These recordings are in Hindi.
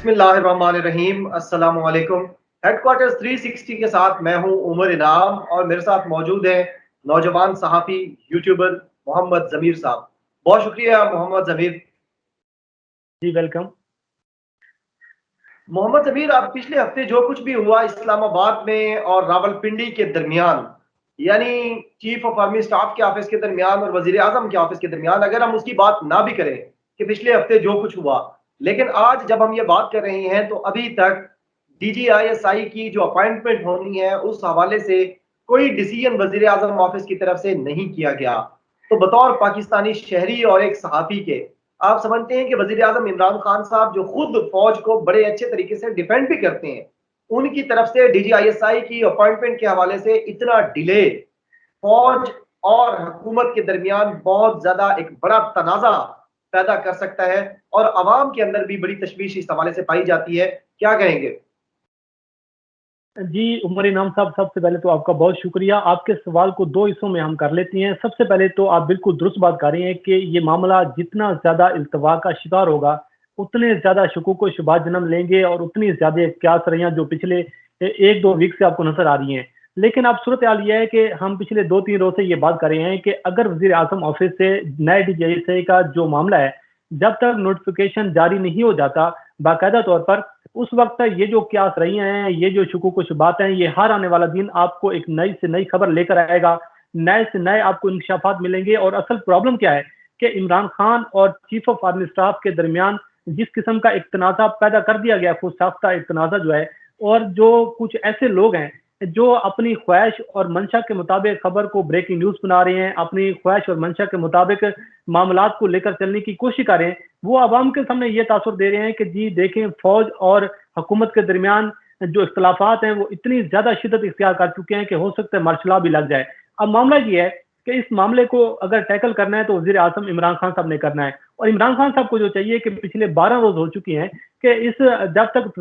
बिस्मिल्लाहिर्रहमानिर्रहीम अस्सलाम वालेकुम। हेडक्वार्टर्स 360 के साथ मैं हूं उमर इनाम और मेरे साथ मौजूद हैं नौजवान सहाफ़ी यूट्यूबर मोहम्मद ज़मीर साहब। बहुत शुक्रिया मोहम्मद ज़मीर। जी वेलकम। मोहम्मद ज़मीर, आप पिछले हफ्ते जो कुछ भी हुआ इस्लामाबाद में और रावलपिंडी के दरमियान, यानी चीफ ऑफ आर्मी स्टाफ के ऑफिस के दरमियान और वजीर आजम के ऑफिस के दरमियान, अगर हम उसकी बात ना भी करें कि पिछले हफ्ते जो कुछ हुआ, लेकिन आज जब हम ये बात कर रहे हैं तो अभी तक DGISI की जो अपॉइंटमेंट होनी है उस हवाले से कोई डिसीजन वजीर आजम ऑफिस की तरफ से नहीं किया गया। तो बतौर पाकिस्तानी शहरी और एक सहाफ़ी के, आप समझते हैं कि वजीर आजम इमरान खान साहब जो खुद फौज को बड़े अच्छे तरीके से डिफेंड भी करते हैं, उनकी तरफ से DGISI की अपॉइंटमेंट के हवाले से इतना डिले फौज और हुकूमत के दरमियान बहुत ज्यादा एक बड़ा तनाजा पैदा कर सकता है और अवाम के अंदर भी बड़ी तशवीश इस हवाले से पाई जाती है। क्या कहेंगे? जी उमर इनाम साहब, सबसे पहले तो आपका बहुत शुक्रिया। आपके सवाल को दो हिस्सों में हम कर लेते हैं। सबसे पहले तो आप बिल्कुल दुरुस्त बात कर रहे हैं कि ये मामला जितना ज़्यादा इल्तवा का शिकार होगा, उतने ज़्यादा शकूक व शुबहात जन्म लेंगे और उतनी ज़्यादा क्यासरियाँ जो पिछले एक दो वीक से आपको नजर आ रही हैं। लेकिन अब सूरत हाल यह है कि हम पिछले दो तीन रोज से ये बात कर रहे हैं कि अगर वजीर आजम ऑफिस से नए DGISI का जो मामला है, जब तक नोटिफिकेशन जारी नहीं हो जाता बाकायदा तौर पर, उस वक्त तक ये जो क्यास रही हैं, ये जो शकूक व शुबहात हैं, ये हर आने वाला दिन आपको एक नई से नई खबर लेकर आएगा। नए से नए आपको इंकशाफात मिलेंगे। और असल प्रॉब्लम क्या है कि इमरान खान और चीफ ऑफ आर्मी स्टाफ के दरमियान जिस किस्म का एक तनाज़ा पैदा कर दिया गया, खुद साख्ता एक तनाज़ा जो है, और जो कुछ ऐसे लोग हैं जो अपनी ख्वाहिश और मंशा के मुताबिक खबर को ब्रेकिंग न्यूज बना रहे हैं, अपनी ख्वाहिश और मंशा के मुताबिक मामलात को लेकर चलने की कोशिश कर रहे हैं, वो अवाम के सामने ये तासुर दे रहे हैं कि जी देखें, फौज और हुकूमत के दरमियान जो इख्तलाफात हैं वो इतनी ज्यादा शिद्दत इख्तियार कर चुके हैं कि हो सकता है मार्शल लॉ भी लग जाए। अब मामला ये है कि इस मामले को अगर टैकल करना है तो वजीर आजम इमरान खान साहब ने करना है। और इमरान खान साहब को जो चाहिए कि पिछले 12 रोज हो चुकी हैं कि इस जब तक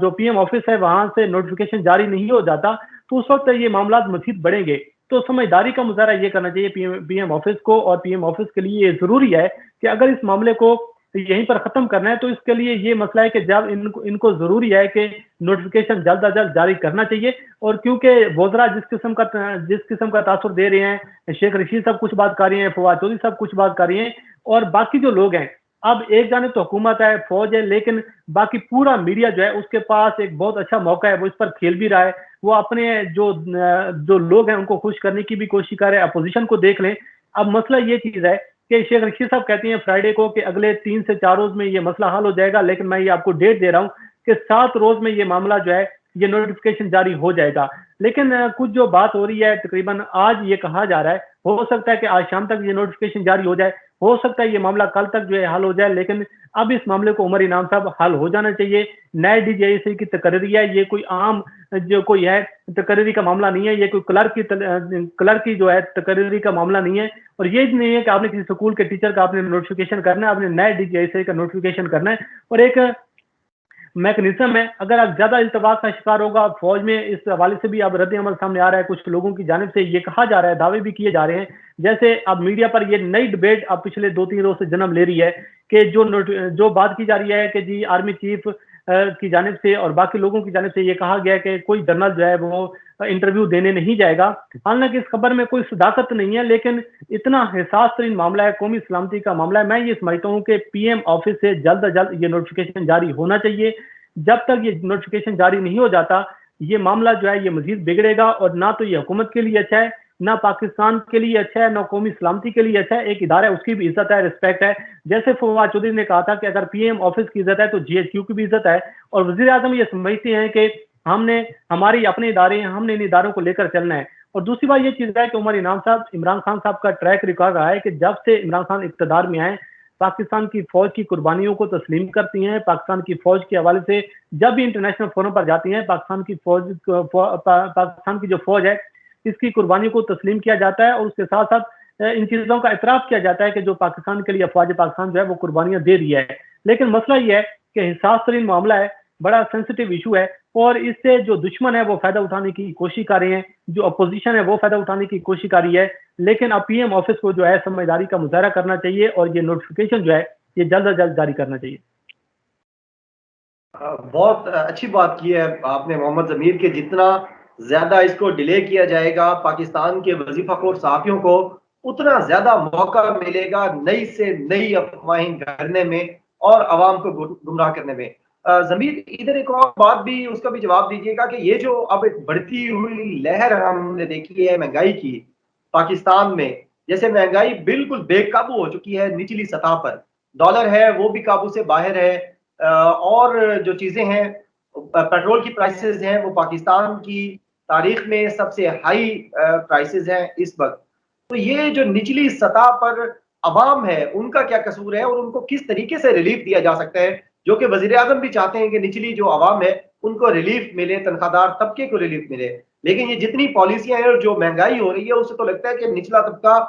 जो PM ऑफिस है वहां से नोटिफिकेशन जारी नहीं हो जाता, तो उस वक्त ये मामला मजीद बढ़ेंगे। तो समझदारी का मुजाहरा ये करना चाहिए PM ऑफिस को। और PM ऑफिस के लिए ये जरूरी है कि अगर इस मामले को यहीं पर खत्म करना है तो इसके लिए ये मसला है कि जब इनको जरूरी है कि नोटिफिकेशन जल्द अज जल्द जारी करना चाहिए। और क्योंकि वोजरा जिस किस्म का तासुर दे रहे हैं, शेख रशीद साहब कुछ बात कर रही हैं, फवाद चौधरी साहब कुछ बात कर रही हैं, और बाकी जो लोग हैं, अब एक जाने तो हुकूमत है, फौज है, लेकिन बाकी पूरा मीडिया जो है उसके पास एक बहुत अच्छा मौका है, वो इस पर खेल भी रहा है। वो अपने जो लोग हैं उनको खुश करने की भी कोशिश कर रहे हैं। अपोजिशन को देख लें। अब मसला ये चीज है कि शेख रशीद साहब कहती हैं फ्राइडे को कि अगले 3 से 4 रोज में ये मसला हल हो जाएगा, लेकिन मैं ये आपको डेट दे रहा हूँ कि 7 रोज में ये मामला जो है, ये नोटिफिकेशन जारी हो जाएगा। लेकिन कुछ जो बात हो रही है, तकरीबन आज ये कहा जा रहा है, हो सकता है कि आज शाम तक ये नोटिफिकेशन जारी हो जाए, हो सकता है ये मामला कल तक जो है हल हो जाए। लेकिन अब इस मामले को उमर इनाम साहब हल हो जाना चाहिए। नए DGISI की तकरीरी है, ये कोई आम जो कोई है तकरीरी का मामला नहीं है, ये कोई क्लर्क की जो है तकरीरी का मामला नहीं है। और ये नहीं है कि आपने किसी स्कूल के टीचर का आपने नोटिफिकेशन करना है, आपने नए DGISI का नोटिफिकेशन करना है। और एक मैकेनिज्म है, अगर आप ज्यादा इल्तवास का शिकार होगा फौज में, इस हवाले से भी अब रद्द अमल सामने आ रहा है। कुछ लोगों की जानिब से ये कहा जा रहा है, दावे भी किए जा रहे हैं, जैसे अब मीडिया पर ये नई डिबेट अब पिछले 2-3 रोज से जन्म ले रही है कि जो बात की जा रही है कि जी आर्मी चीफ की जानिब से और बाकी लोगों की जानिब से ये कहा गया है कि कोई जनरल जो है वो इंटरव्यू देने नहीं जाएगा। हालांकि इस खबर में कोई सदाकत नहीं है, लेकिन इतना हिसास तरीन मामला है, कौमी सलामती का मामला है, मैं ये समझता हूँ कि PM ऑफिस से जल्द अज जल्द ये नोटिफिकेशन जारी होना चाहिए। जब तक ये नोटिफिकेशन जारी नहीं हो जाता, ये मामला जो है ये मजीद बिगड़ेगा। और ना तो ये हुकूमत के लिए अच्छा है, ना पाकिस्तान के लिए अच्छा है, ना कौमी सलामती के लिए अच्छा है। एक इदारा है, उसकी भी इज्जत है, रिस्पेक्ट है। जैसे फवाद चौधरी ने कहा था कि अगर PM ऑफिस की इज्जत है तो GHQ की भी इज्जत है। और वजीर आजम ये समझते हैं कि हमने हमारी अपने इदारे हैं, हमने इन इदारों को लेकर चलना है। और दूसरी बात ये चीज है कि उमर इनाम साहब, इमरान खान साहब का ट्रैक रिकॉर्ड रहा है कि जब से इमरान खान इक्तदार में आए, पाकिस्तान की फौज की कुर्बानियों को तस्लीम करती हैं। पाकिस्तान की फौज के हवाले से जब भी इंटरनेशनल फोरम पर जाती हैं, पाकिस्तान की जो फौज है इसकी कुर्बानियों को तस्लीम किया जाता है। और उसके साथ साथ इन चीजों का इतराफ किया जाता है कि जो पाकिस्तान के लिए अफवाज पाकिस्तान जो है वो कुर्बानियां दे रही है। लेकिन मसला ये है कि हिसास तरीन मामला है, बड़ा सेंसिटिव इशू है, और इससे जो दुश्मन है वो फायदा उठाने की कोशिश कर रहे हैं, जो अपोजिशन है वो फायदा उठाने की कोशिश कर रही है। लेकिन अब PM ऑफिस को जो है समझदारी का मुजाहरा करना चाहिए और ये नोटिफिकेशन जो है ये जल्द अज जल्द जारी करना चाहिए। बहुत अच्छी बात की है आपने मोहम्मद ज़मीर के जितना ज़्यादा इसको डिले किया जाएगा पाकिस्तान के वजीफाखोर सहाफ़ियों को, उतना ज़्यादा मौका मिलेगा नई से नई अफ़वाहें गढ़ने में और अवाम को गुमराह करने में। ज़मीर इधर एक और बात भी उसका भी जवाब दीजिएगा कि ये जो अब एक बढ़ती हुई लहर हमने देखी है महँगाई की पाकिस्तान में, जैसे महँगाई बिल्कुल बेकाबू हो चुकी है निचली सतह पर। डॉलर है वो भी काबू से बाहर है। और जो चीज़ें हैं पेट्रोल की प्राइसेज़ हैं वो पाकिस्तान की तारीख में सबसे हाई प्राइसेज़ हैं इस वक़्त। तो ये जो निचली सतह पर अवाम है, उनका क्या कसूर है और उनको किस तरीके से रिलीफ़ दिया जा सकता है? जो कि वज़ीर-ए-आज़म भी चाहते हैं कि निचली जो अवाम है, उनको रिलीफ़ मिले, तनख्वाहदार तबके को रिलीफ़ मिले। लेकिन ये जितनी पॉलिसियाँ हैं और जो महँगाई हो रही है, उससे तो लगता है कि निचला तबका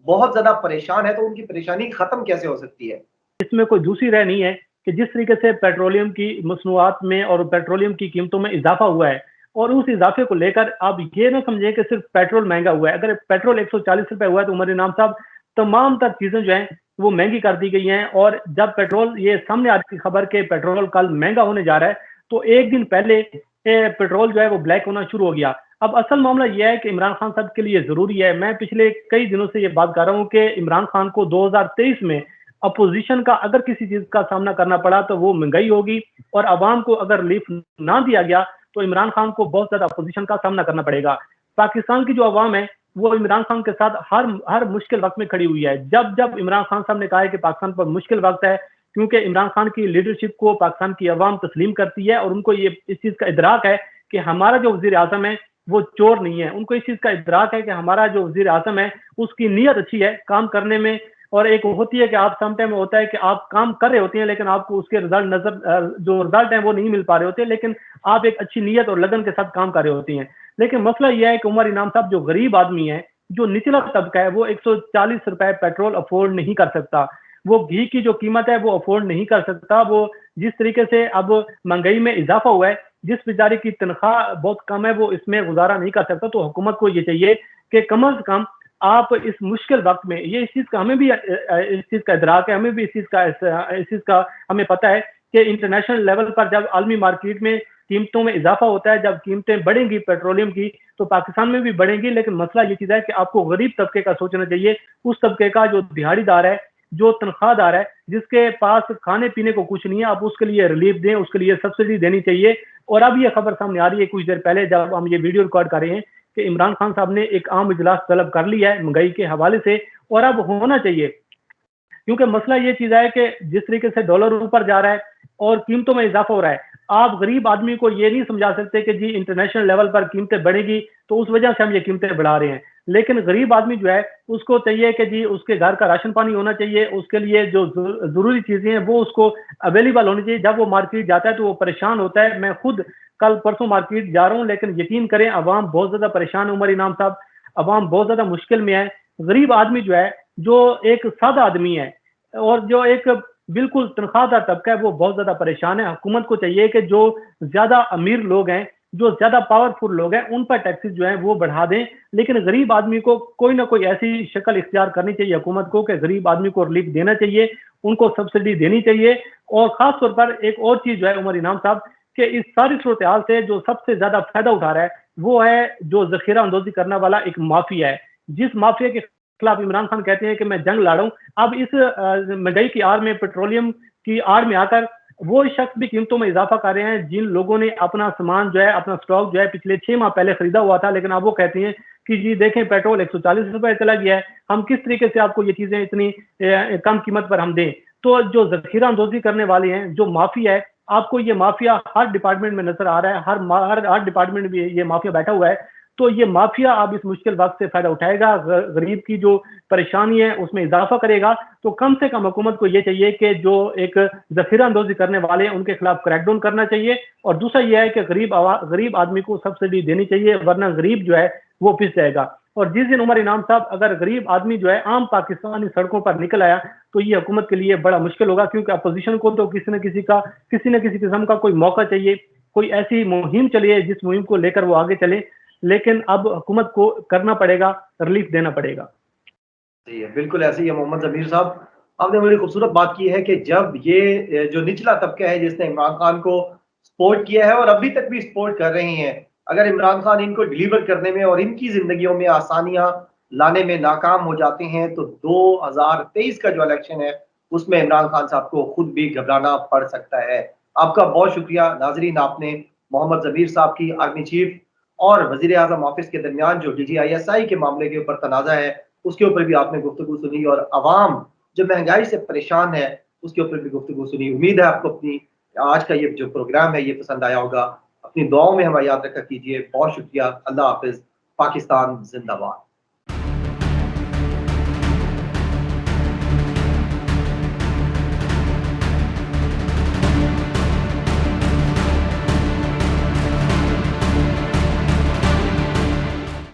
बहुत ज़्यादा परेशान है, तो उनकी परेशानी खत्म कैसे हो सकती है? इसमें कोई दूसरी राय नहीं है कि जिस तरीके से पेट्रोलियम की मसनूआत में और पेट्रोलियम की कीमतों में इजाफा हुआ है और उस इजाफे को लेकर आप ये ना समझें कि सिर्फ पेट्रोल महंगा हुआ है। अगर पेट्रोल 140 रुपए हुआ है तो उमर इनाम साहब तमाम तर चीजें जो हैं वो महंगी कर दी गई हैं। और जब पेट्रोल ये सामने आ रही खबर के पेट्रोल कल महंगा होने जा रहा है तो एक दिन पहले पेट्रोल जो है वो ब्लैक होना शुरू हो गया। अब असल मामला यह है कि इमरान खान साहब के लिए जरूरी है, मैं पिछले कई दिनों से ये बात कर रहा हूँ कि इमरान खान को 2023 में अपोजिशन का अगर किसी चीज का सामना करना पड़ा तो वो महंगाई होगी, और अवाम को अगर रिलीफ ना दिया गया तो इमरान खान को बहुत ज्यादा अपोजिशन का सामना करना पड़ेगा। पाकिस्तान की जो अवाम है वो इमरान खान के साथ हर हर मुश्किल वक्त में खड़ी हुई है। जब जब इमरान खान साहब ने कहा है कि पाकिस्तान पर मुश्किल वक्त है, क्योंकि इमरान खान की लीडरशिप को पाकिस्तान की अवाम तस्लीम करती है और उनको ये इस चीज का इदराक है कि हमारा जो वजीर आजम है वो चोर नहीं है। उनको इस चीज का इदराक है कि हमारा जो वजीर आजम है उसकी नीयत अच्छी है काम करने में। और एक होती है कि आप समटाइम होता है कि आप काम कर रहे होते हैं लेकिन आपको उसके रिजल्ट नजर जो रिजल्ट है वो नहीं मिल पा रहे होते, लेकिन आप एक अच्छी नीयत और लगन के साथ काम कर रहे होते हैं। लेकिन मसला यह है कि उमर इनाम साहब जो गरीब आदमी है, जो निचला तबका है, वो 140 रुपए पेट्रोल अफोर्ड नहीं कर सकता। वो घी की जो कीमत है वो अफोर्ड नहीं कर सकता। वो जिस तरीके से अब महंगाई में इजाफा हुआ है, जिस बेचारे की तनख्वाह बहुत कम है वो इसमें गुजारा नहीं कर सकता। तो हुकूमत को ये चाहिए कि कम से कम आप इस मुश्किल वक्त में, ये इस चीज का हमें भी इस चीज का इदराक है, हमें भी इस चीज का हमें पता है कि इंटरनेशनल लेवल पर जब आलमी मार्केट में कीमतों में इजाफा होता है, जब कीमतें बढ़ेंगी पेट्रोलियम की तो पाकिस्तान में भी बढ़ेंगी। लेकिन मसला ये चीज है कि आपको गरीब तबके का सोचना चाहिए, उस तबके का जो दिहाड़ीदार है, जो तनख्वाहदार है, जिसके पास खाने पीने को कुछ नहीं है, आप उसके लिए रिलीफ दें, उसके लिए सब्सिडी देनी चाहिए। और अब ये खबर सामने आ रही है कुछ देर पहले जब हम ये वीडियो रिकॉर्ड कर रहे हैं कि इमरान खान साहब ने एक आम इजलास तलब कर लिया है महंगाई के हवाले से, और अब होना चाहिए। क्योंकि मसला ये चीज है कि जिस तरीके से डॉलर ऊपर जा रहा है और कीमतों में इजाफा हो रहा है, आप गरीब आदमी को ये नहीं समझा सकते कि जी इंटरनेशनल लेवल पर कीमतें बढ़ेगी तो उस वजह से हम ये कीमतें बढ़ा रहे हैं। लेकिन गरीब आदमी जो है उसको चाहिए कि जी उसके घर का राशन पानी होना चाहिए, उसके लिए जो जरूरी चीजें हैं वो उसको अवेलेबल होनी चाहिए। जब वो मार्केट जाता है तो वो परेशान होता है। मैं खुद कल परसों मार्केट जा रहा हूँ, लेकिन यकीन करें अवाम बहुत ज्यादा परेशान है। उमर इनाम साहब, अवाम बहुत ज्यादा मुश्किल में है। गरीब आदमी जो है, जो एक सादा आदमी है और जो एक बिल्कुल तनख्वाहदार तबका है, वो बहुत ज्यादा परेशान है। हुकूमत को चाहिए कि जो ज्यादा अमीर लोग हैं, जो ज्यादा पावरफुल लोग हैं, उन पर टैक्सेस जो है वो बढ़ा दें। लेकिन गरीब आदमी को कोई ना कोई ऐसी शक्ल इख्तियार करनी चाहिए हुकूमत को कि गरीब आदमी को रिलीफ देना चाहिए, उनको सब्सिडी देनी चाहिए। और खास तौर पर एक और चीज जो है उमर इनाम साहब, कि इस सारी सूरत हाल से जो सबसे ज्यादा फायदा उठा रहा है वो है जो जखीरा अंदोजी करने वाला एक माफिया है। जिस माफिया के खिलाफ इमरान खान कहते हैं कि मैं जंग लड़ा हूं, अब इस महंगाई की आड़ में, पेट्रोलियम की आड़ में आकर वो शख्स भी कीमतों में इजाफा कर रहे हैं जिन लोगों ने अपना सामान जो है, अपना स्टॉक जो है पिछले 6 माह पहले खरीदा हुआ था। लेकिन अब वो कहते हैं कि जी देखें पेट्रोल 140 रुपए चला गया है, हम किस तरीके से आपको ये चीजें इतनी कम कीमत पर हम दें। तो जो जखीरा अंदोजी करने वाले हैं, जो माफिया है, आपको ये माफिया हर डिपार्टमेंट में नजर आ रहा है, हर डिपार्टमेंट में ये माफिया बैठा हुआ है। तो ये माफिया अब इस मुश्किल वक्त से फायदा उठाएगा, गरीब की जो परेशानी है उसमें इजाफा करेगा। तो कम से कम हुकूमत को ये चाहिए कि जो एक जखीरा अंदोजी करने वाले हैं उनके खिलाफ क्रैकडाउन करना चाहिए। और दूसरा यह है कि गरीब आदमी को सब्सिडी देनी चाहिए, वरना गरीब जो है वो पिस जाएगा। और जिस दिन उमर इनाम साहब अगर गरीब आदमी जो है आम पाकिस्तानी सड़कों पर निकल आया तो ये हुकूमत के लिए बड़ा मुश्किल होगा, क्योंकि अपोजिशन को तो किसी न किसी किस्म का कोई मौका चाहिए, कोई ऐसी मुहिम चलिए जिस मुहिम को लेकर वो आगे चले। लेकिन अब हुकूमत को करना पड़ेगा, रिलीफ देना पड़ेगा। सही है, बिल्कुल ऐसे ही है मोहम्मद ज़मीर साहब। आपने बड़ी खूबसूरत बात की है कि जब ये जो निचला तबका है जिसने इमरान खान को सपोर्ट किया है और अभी तक भी सपोर्ट कर रही हैं। अगर इमरान खान इनको डिलीवर करने में और इनकी जिंदगियों में आसानियां लाने में नाकाम हो जाते हैं तो 2023 का जो इलेक्शन है उसमें इमरान खान साहब को खुद भी घबराना पड़ सकता है। आपका बहुत शुक्रिया नाजरीन, आपने मोहम्मद जमीर साहब की आर्मी चीफ और वजीर आजम ऑफिस के दरमियान जो DGISI के मामले के ऊपर तनाज़ा है उसके ऊपर भी आपने गुफ्तगू सुनी और अवाम जो महंगाई से परेशान है उसके ऊपर भी गुफ्तगू सुनी। उम्मीद है आपको अपनी आज का ये जो प्रोग्राम है ये पसंद आया होगा। अपनी दुआओं में हमें याद रखा कीजिए। बहुत शुक्रिया। अल्लाह हाफिज। पाकिस्तान जिंदाबाद।